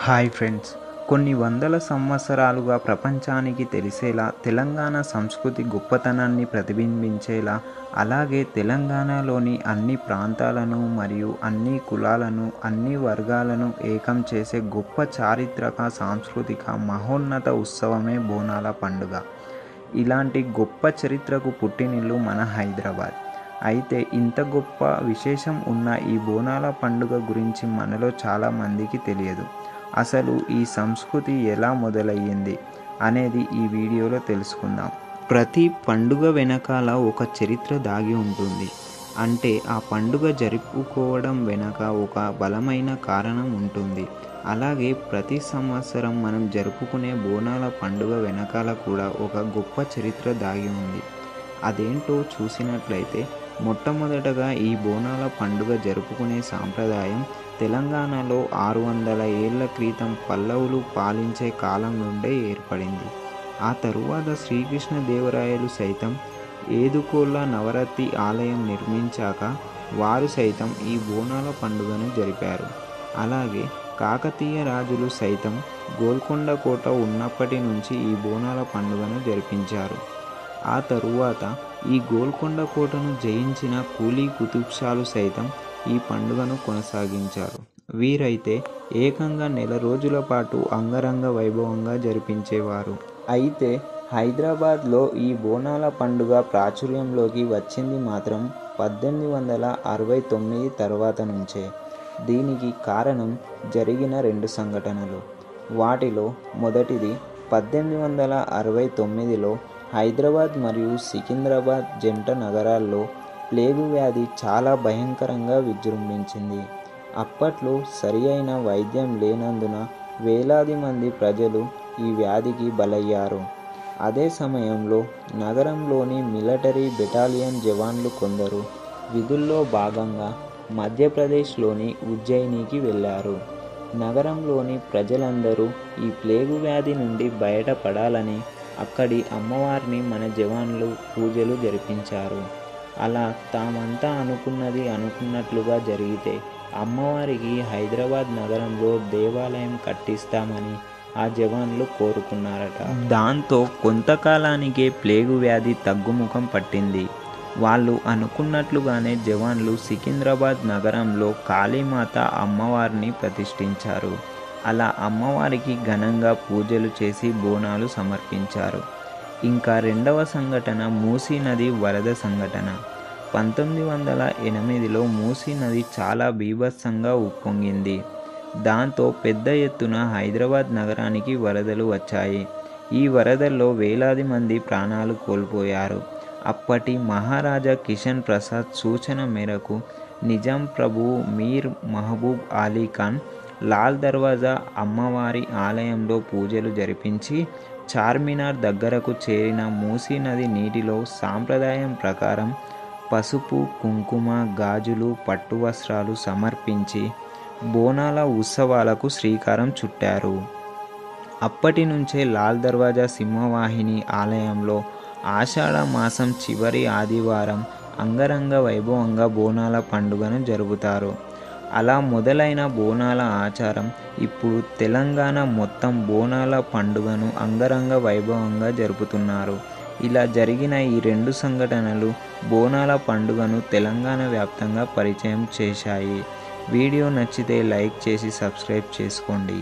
Hi friends, కొన్ని వందల సంవత్సరాలుగా ప్రపంచానికి తెలిసేలా తెలంగాణ సంస్కృతి గొప్పతనాన్ని ప్రతిబింబించేలా, అలాగే తెలంగాణలోని అన్ని ప్రాంతాలను మరియు అన్ని కులాలను, అన్ని వర్గాలను ఏకం చేసే గొప్ప చారిత్రక, సాంస్కృతిక మహోన్నత ఉత్సవమే బోనాల పండుగ. ఇలాంటి గొప్ప చరిత్రకు పుట్టినిల్లు మన హైదరాబాద్. అయితే ఇంత గొప్ప విశేషం ఉన్న ఈ బోనాల పండుగ గురించి మనలో చాలామందికి తెలియదు. అసలు ఈ సంస్కృతి ఎలా మొదలయ్యింది అనేది ఈ వీడియోలో తెలుసుకుందాం. ప్రతి పండుగ వెనకాల ఒక చరిత్ర దాగి ఉంటుంది. అంటే ఆ పండుగ జరుపుకోవడం వెనక ఒక బలమైన కారణం ఉంటుంది. అలాగే ప్రతి సంవత్సరం మనం జరుపుకునే బోనాల పండుగ వెనకాల కూడా ఒక గొప్ప చరిత్ర దాగి ఉంది. అదేంటో చూసినట్లయితే, మొట్టమొదటగా ఈ బోనాల పండుగ జరుపుకునే సాంప్రదాయం తెలంగాణలో 600 ఏళ్ల క్రితం పల్లవులు పాలించే కాలం నుండే ఏర్పడింది. ఆ తరువాత శ్రీకృష్ణదేవరాయలు సైతం ఏదుకోళ్ల నవరత్తి ఆలయం నిర్మించాక వారు సైతం ఈ బోనాల పండుగను జరిపారు. అలాగే కాకతీయ రాజులు సైతం గోల్కొండ కోట ఉన్నప్పటి నుంచి ఈ బోనాల పండుగను జరిపించారు. ఆ తరువాత ఈ గోల్కొండ కోటను జయించిన కూలీ కుతుబ్షాలు సైతం ఈ పండుగను కొనసాగించారు. వీరైతే ఏకంగా నెల రోజుల పాటు అంగరంగ వైభవంగా జరిపించేవారు. అయితే హైదరాబాద్లో ఈ బోనాల పండుగ ప్రాచుర్యంలోకి వచ్చింది మాత్రం 1869 తర్వాత నుంచే. దీనికి కారణం జరిగిన 2 సంఘటనలు. వాటిలో మొదటిది 1869లో హైదరాబాద్ మరియు సికింద్రాబాద్ జంట నగరాల్లో ప్లేగు వ్యాధి చాలా భయంకరంగా విజృంభించింది. అప్పట్లో సరి అయిన వైద్యం లేనందున వేలాది మంది ప్రజలు ఈ వ్యాధికి బలయ్యారు. అదే సమయంలో నగరంలోని మిలిటరీ బెటాలియన్ జవాన్లు కొందరు విధుల్లో భాగంగా మధ్యప్రదేశ్లోని ఉజ్జయినికి వెళ్ళారు. నగరంలోని ప్రజలందరూ ఈ ప్లేగు వ్యాధి నుండి బయటపడాలని అక్కడి అమ్మవారిని మన జవాన్లు పూజలు జరిపించారు. అలా తామంతా అనుకున్నది అనుకున్నట్లుగా జరిగితే అమ్మవారికి హైదరాబాద్ నగరంలో దేవాలయం కట్టిస్తామని ఆ జవాన్లు కోరుకున్నారట. దాంతో కొంతకాలానికే ప్లేగు వ్యాధి తగ్గుముఖం పట్టింది. వాళ్ళు అనుకున్నట్లుగానే జవాన్లు సికింద్రాబాద్ నగరంలో కాళీమాత అమ్మవారిని ప్రతిష్ఠించారు. అలా అమ్మవారికి ఘనంగా పూజలు చేసి బోనాలు సమర్పించారు. ఇంకా రెండవ సంఘటన మూసీ నది వరద సంఘటన. 1908లో మూసీ నది చాలా బీభత్సంగా ఉప్పొంగింది. దాంతో పెద్ద ఎత్తున హైదరాబాద్ నగరానికి వరదలు వచ్చాయి. ఈ వరదల్లో వేలాది మంది ప్రాణాలు కోల్పోయారు. అప్పటి మహారాజా కిషన్ ప్రసాద్ సూచన మేరకు నిజాం ప్రభువు మీర్ మహబూబ్ అలీ ఖాన్ లాల్ దర్వాజా అమ్మవారి ఆలయంలో పూజలు జరిపించి చార్మినార్ దగ్గరకు చేరిన మూసీ నది నీటిలో సాంప్రదాయం ప్రకారం పసుపు, కుంకుమ, గాజులు, పట్టు వస్త్రాలు సమర్పించి బోనాల ఉత్సవాలకు శ్రీకారం చుట్టారు. అప్పటి నుంచే లాల్ దర్వాజా సింహవాహిని ఆలయంలో ఆషాఢ మాసం చివరి ఆదివారం అంగరంగ వైభవంగా బోనాల పండుగను జరుపుతారు. అలా మొదలైన బోనాల ఆచారం ఇప్పుడు తెలంగాణ మొత్తం బోనాల పండుగను అంగరంగ వైభవంగా జరుపుతున్నారు. ఇలా జరిగిన ఈ 2 సంఘటనలు బోనాల పండుగను తెలంగాణ వ్యాప్తంగా పరిచయం చేశాయి. వీడియో నచ్చితే లైక్ చేసి సబ్స్క్రైబ్ చేసుకోండి.